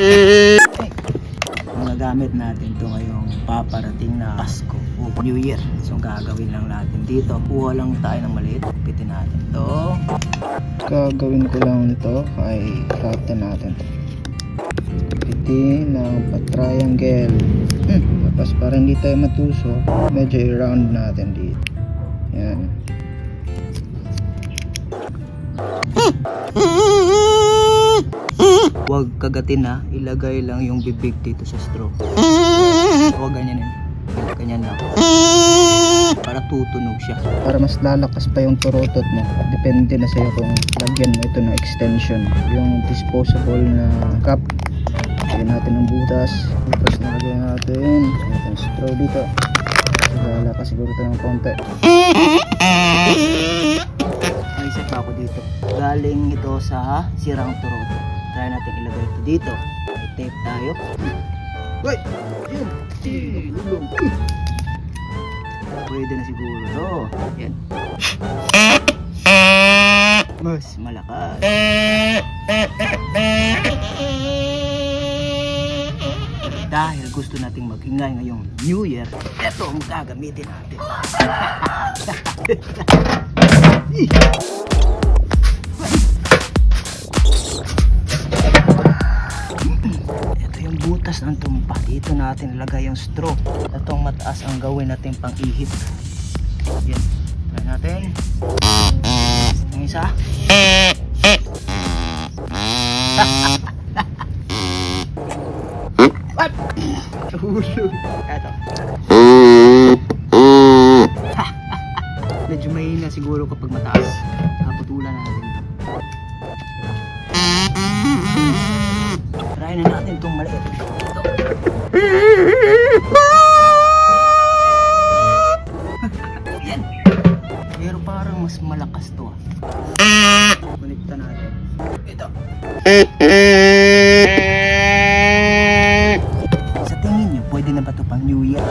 Mga gamit natin to ngayong paparating na Pasko o New Year. So gagawin lang natin dito, kuha lang tayo ng maliit, pitin natin to. Gagawin ko lang nito kay rata natin to. Pitin ng pa-triangle. Tapos para hindi tayo matusok, medyo i-round natin dito. Yan. Huwag kagatin na, ilagay lang yung bibig dito sa straw. Huwag ganyanin. Ganyan lang. Para tutunog siya. Para mas lalakas pa yung turotot mo. Depende na sa'yo kung lagyan mo ito ng extension. Yung disposable na cup. Lagyan natin ng butas. Tapos nalagyan natin yung straw dito. So lalakas siguro ito ng konti. May isa pa ako dito. Galing ito sa sirang turotot. Try natin ilagay ito dito. May tape tayo. Uy! Yan! Lulong! Pwede na siguro. Yan. Mas malakas. Dahil gusto nating mag-ingay ngayong New Year, ito ang gagamitin natin. Butas ng tumpa. Dito natin ilagay yung straw. Itong mataas ang gawin natin pang ihip. Yan. Ilagay natin. Yung isa. What? Tulog. Eto. Medyo mahina siguro kapag mataas. Putulan natin. Try na natin itong maliit. Yan. Pero parang mas malakas to. Kunikta natin. Ito. Sa tingin nyo, pwede na ba ito pang New Year?